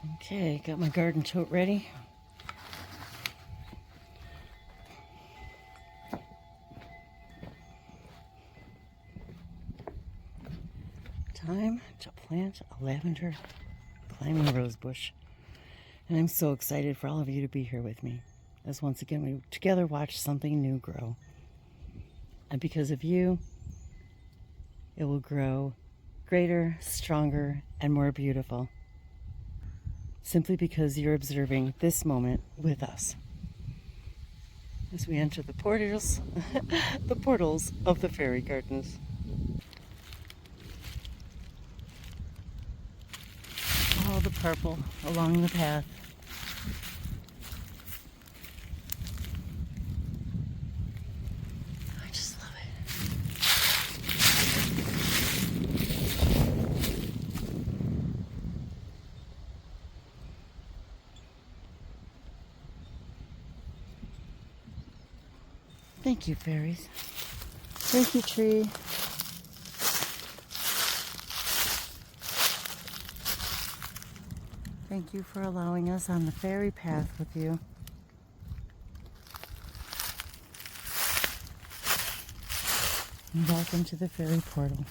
Okay, got my garden tote ready. Time to plant a lavender climbing rose bush. And I'm so excited for all of you to be here with me, as once again we together watch something new grow. And because of you, it will grow greater, stronger, and more beautiful. Simply because you're observing this moment with us. As we enter the portals, the portals of the fairy gardens. All the purple along the path. I just love it. Thank you, fairies. Thank you, tree. Thank you for allowing us on the fairy path with you. And welcome to the fairy portal.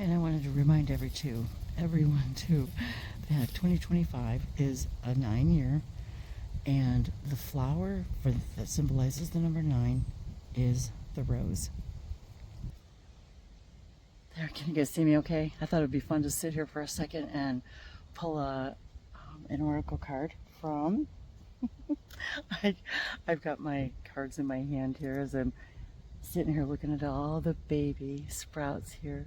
And I wanted to remind everyone too, that 2025 is a 9-year, and the flower that symbolizes the number 9 is the rose. There, can you guys see me okay? I thought it would be fun to sit here for a second and pull an oracle card from. I've got my cards in my hand here as I'm sitting here looking at all the baby sprouts here.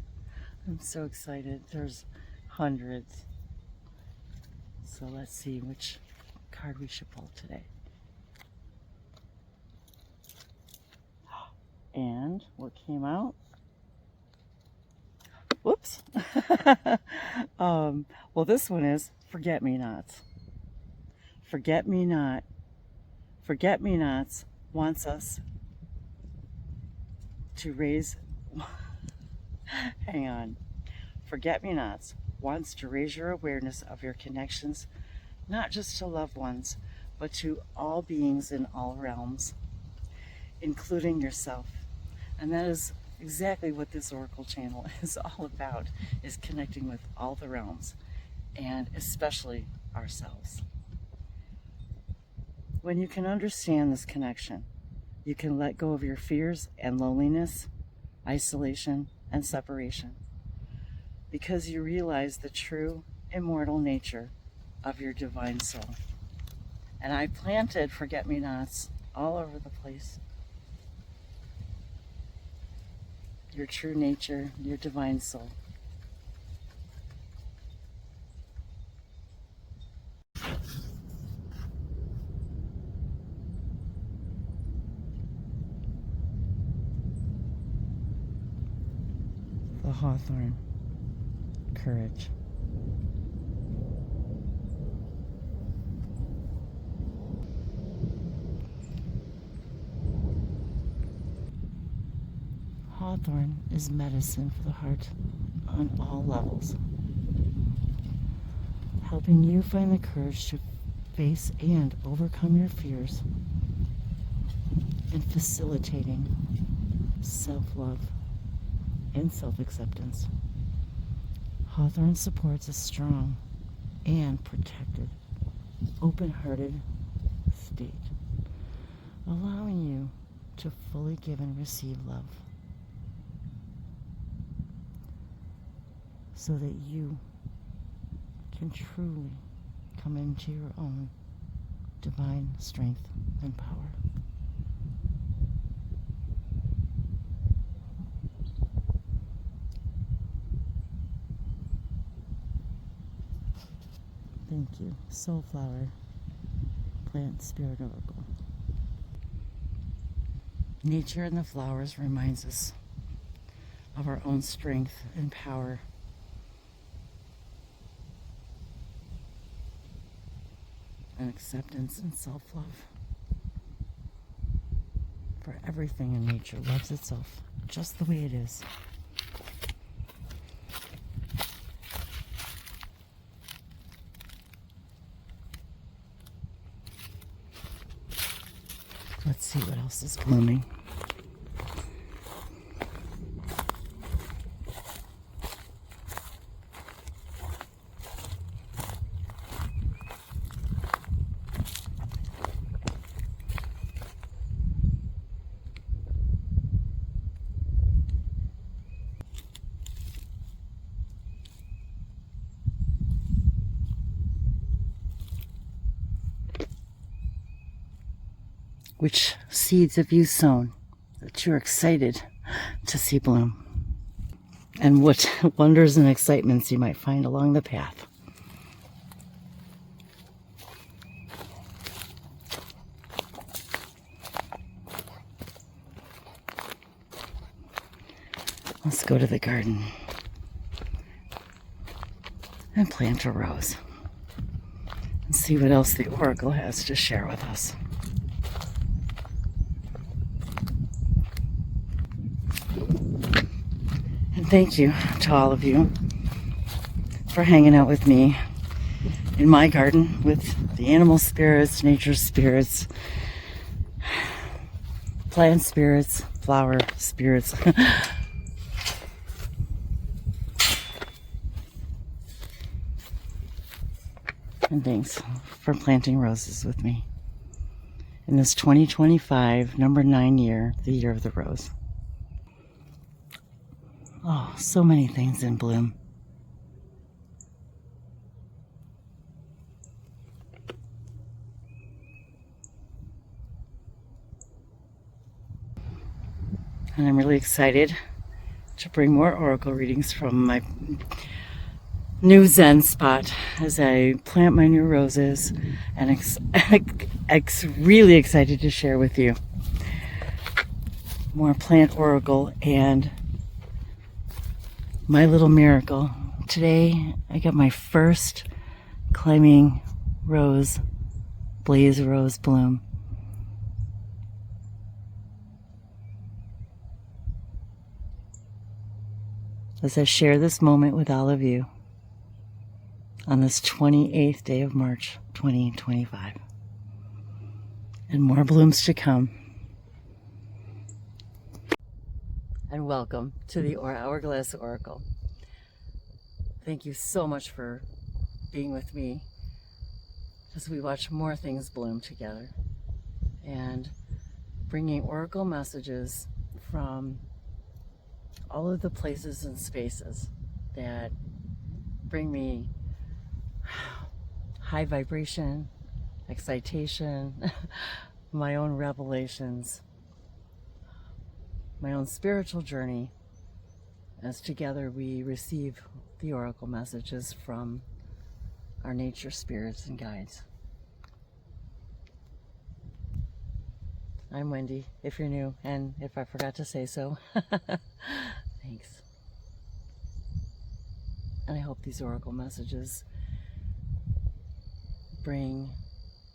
I'm so excited. There's hundreds. So let's see which card we should pull today. And what came out? Whoops. Well, this one is Forget-Me-Nots. Forget-Me-Not. Forget-Me-Nots wants us to raise... Hang on. Forget-Me-Nots wants to raise your awareness of your connections, not just to loved ones, but to all beings in all realms, including yourself. And that is exactly what this Oracle channel is all about, is connecting with all the realms, and especially ourselves. When you can understand this connection, you can let go of your fears and loneliness, isolation, and separation, because you realize the true immortal nature of your divine soul. And I planted forget-me-nots all over the place. Your true nature, your divine soul. The hawthorn, courage. Hawthorn is medicine for the heart on all levels, helping you find the courage to face and overcome your fears, and facilitating self-love and self-acceptance. Hawthorn supports a strong and protected, open-hearted state, allowing you to fully give and receive love, so that you can truly come into your own divine strength and power. Thank you, Soulflower. Plant Spirit Oracle. Nature and the flowers reminds us of our own strength and power. And acceptance and self-love. For everything in nature loves itself just the way it is. Let's see what else is blooming. Which seeds have you sown that you're excited to see bloom? And what wonders and excitements you might find along the path. Let's go to the garden and plant a rose and see what else the Oracle has to share with us. And thank you to all of you for hanging out with me in my garden with the animal spirits, nature spirits, plant spirits, flower spirits. And thanks for planting roses with me in this 2025, number 9 year, the year of the rose. Oh, so many things in bloom. And I'm really excited to bring more oracle readings from my new Zen spot as I plant my new roses, and really excited to share with you more plant oracle and my little miracle. Today I got my first climbing rose, blaze rose bloom. As I share this moment with all of you on this 28th day of March 2025. And more blooms to come. And welcome to the Hourglass Oracle. Thank you so much for being with me as we watch more things bloom together and bringing oracle messages from all of the places and spaces that bring me high vibration, excitation, my own revelations, my own spiritual journey, as together we receive the oracle messages from our nature spirits and guides. I'm Wendy, if you're new, and if I forgot to say so, thanks. And I hope these oracle messages bring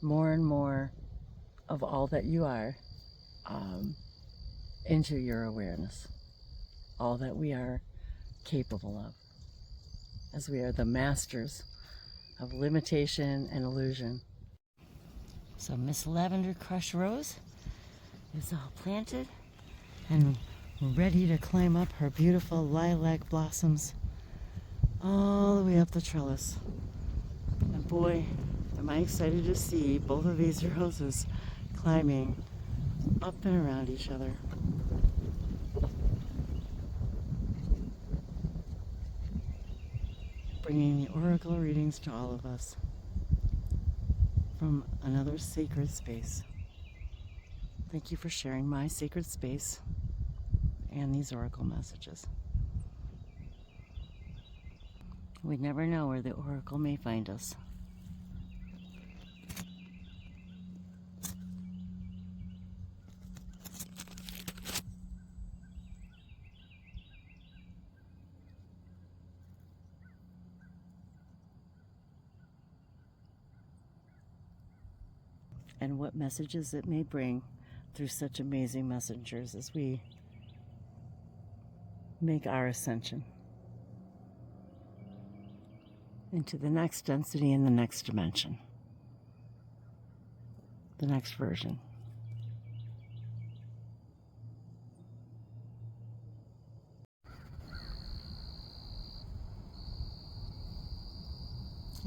more and more of all that you are into your awareness, all that we are capable of, as we are the masters of limitation and illusion. So Miss Lavender Crush Rose is all planted and ready to climb up her beautiful lilac blossoms all the way up the trellis. And boy, am I excited to see both of these roses climbing up and around each other. Bringing the oracle readings to all of us from another sacred space. Thank you for sharing my sacred space and these oracle messages. We never know where the oracle may find us. and what messages it may bring through such amazing messengers as we make our ascension into the next density and the next dimension, the next version.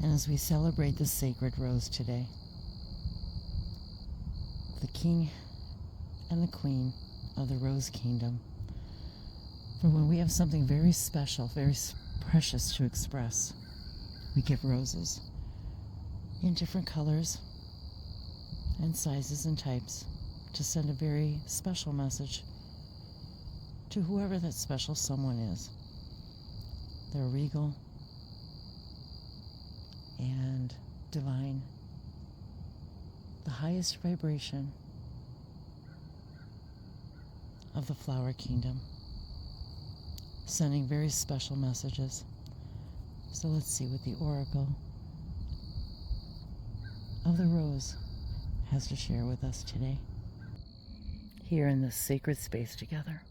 And as we celebrate the sacred rose today, the king and the queen of the rose kingdom, for when we have something very special, very precious to express, we give roses in different colors and sizes and types to send a very special message to whoever that special someone is. They're regal and divine, the highest vibration of the flower kingdom, sending very special messages. So let's see what the Oracle of the Rose has to share with us today, here in this sacred space together.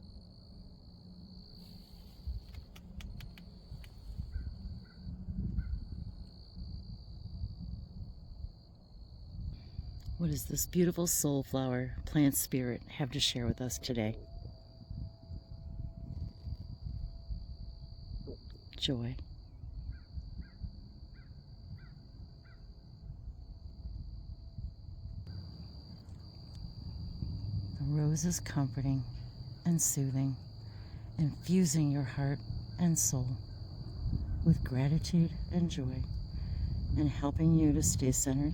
What does this beautiful soul flower plant spirit have to share with us today? Joy. The rose is comforting and soothing, infusing your heart and soul with gratitude and joy, and helping you to stay centered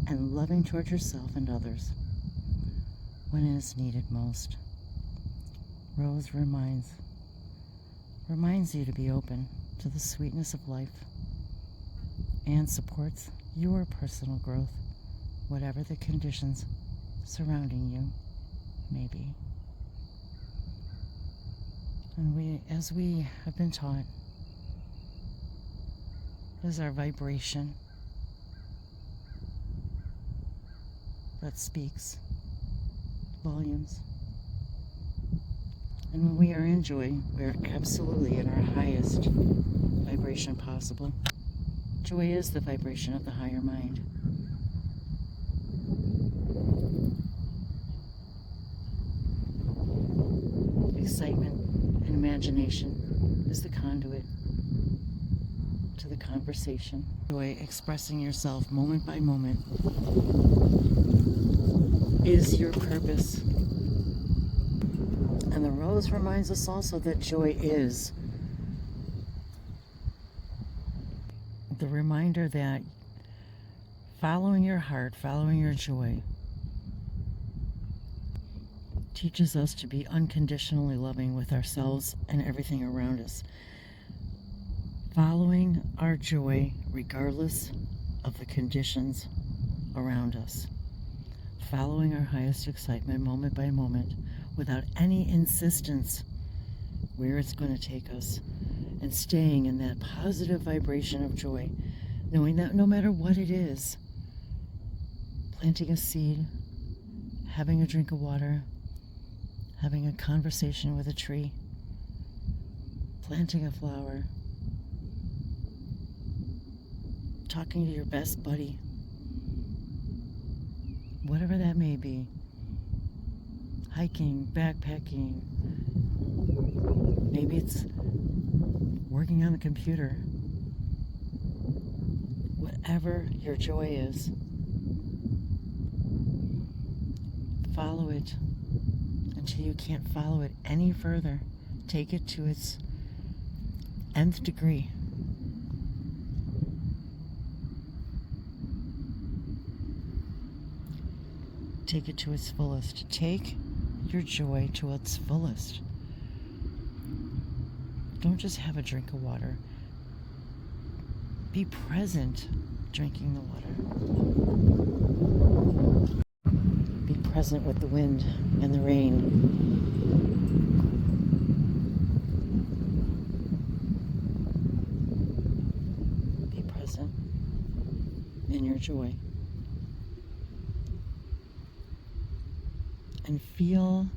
and loving toward yourself and others when it is needed most. Rose reminds you to be open to the sweetness of life and supports your personal growth, whatever the conditions surrounding you may be. And as we have been taught, is our vibration that speaks volumes. And when we are in joy, we are absolutely in our highest vibration possible. Joy is the vibration of the higher mind. Excitement and imagination is the conduit to the conversation. Joy, expressing yourself moment by moment, is your purpose. And the rose reminds us also that joy is the reminder that following your heart, following your joy, teaches us to be unconditionally loving with ourselves and everything around us. Following our joy regardless of the conditions around us. Following our highest excitement moment by moment without any insistence where it's going to take us, and staying in that positive vibration of joy, knowing that no matter what it is, planting a seed, having a drink of water, having a conversation with a tree, planting a flower, talking to your best buddy, whatever that may be, hiking, backpacking, maybe it's working on a computer, whatever your joy is, follow it until you can't follow it any further. Take it to its nth degree. Take it to its fullest. Take your joy to its fullest. Don't just have a drink of water. Be present drinking the water. Be present with the wind and the rain. Be present in your joy. and feel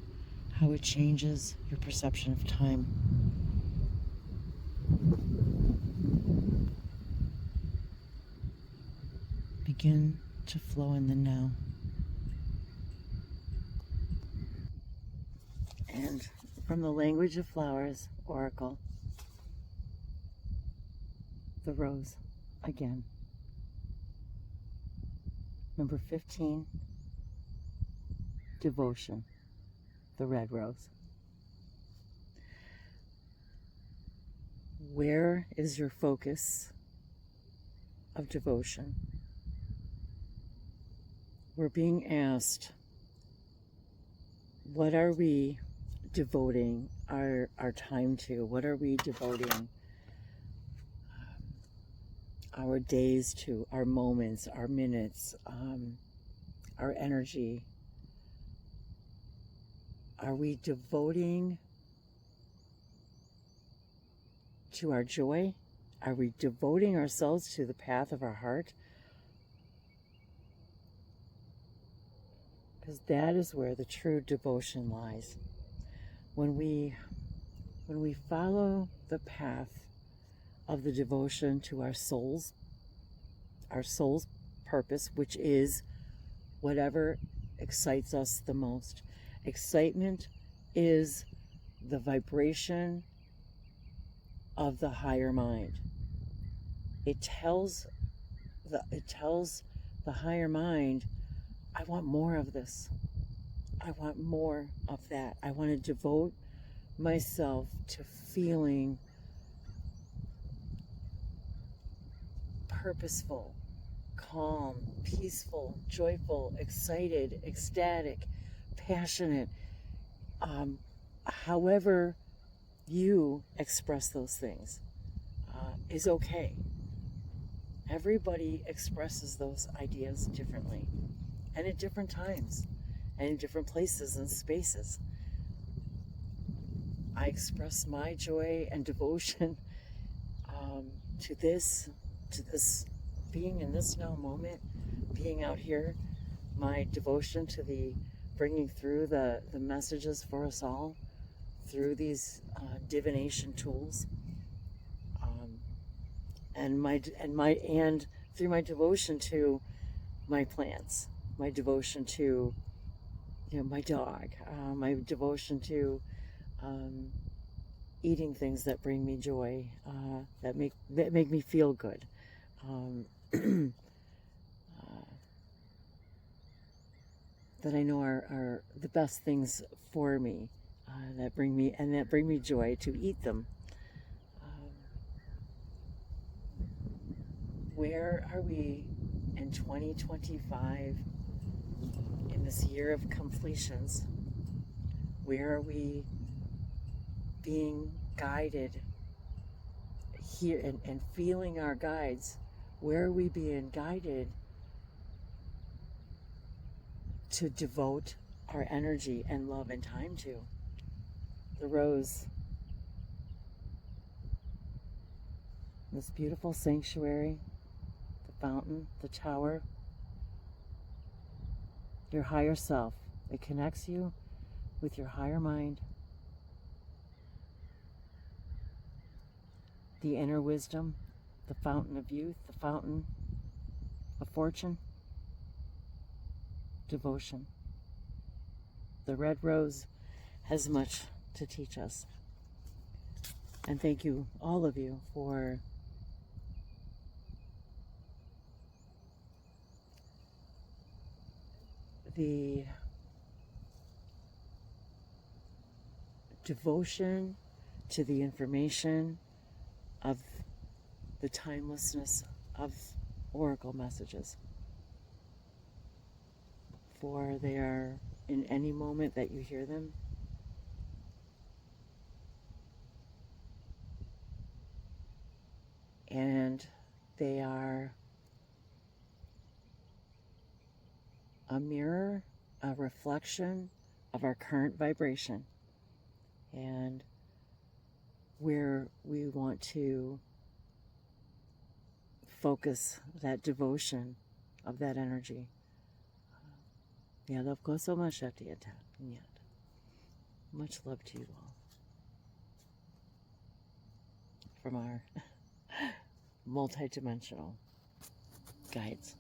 how it changes your perception of time. Begin to flow in the now. And from the language of flowers, Oracle, the rose again. Number 15, devotion, the red rose. Where is your focus of devotion? We're being asked, what are we devoting our time to? What are we devoting our days to, our moments, our minutes, our energy? Are we devoting to our joy? Are we devoting ourselves to the path of our heart? Because that is where the true devotion lies. When we follow the path of the devotion to our soul's purpose, which is whatever excites us the most. Excitement is the vibration of the higher mind. It tells the higher mind, I want more of this. I want more of that. I want to devote myself to feeling purposeful, calm, peaceful, joyful, excited, ecstatic, passionate. However you express those things is okay. Everybody expresses those ideas differently and at different times and in different places and spaces. I express my joy and devotion to this being in this now moment, being out here, my devotion to the bringing through the messages for us all through these divination tools, and through my devotion to my plants, my devotion to my dog, my devotion to eating things that bring me joy, that make me feel good, that I know are the best things for me, that bring me joy to eat them. Where are we in 2025, in this year of completions? Where are we being guided here and feeling our guides? Where are we being guided to devote our energy and love and time to? The rose, this beautiful sanctuary, the fountain, the tower, your higher self. It connects you with your higher mind, the inner wisdom, the fountain of youth, the fountain of fortune, devotion. The red rose has much to teach us. And thank you, all of you, for the devotion to the information of the timelessness of oracle messages. For they are in any moment that you hear them. And they are a mirror, a reflection of our current vibration, and where we want to focus that devotion of that energy. Yeah, love goes so much at the end. Much love to you all from our multi-dimensional guides.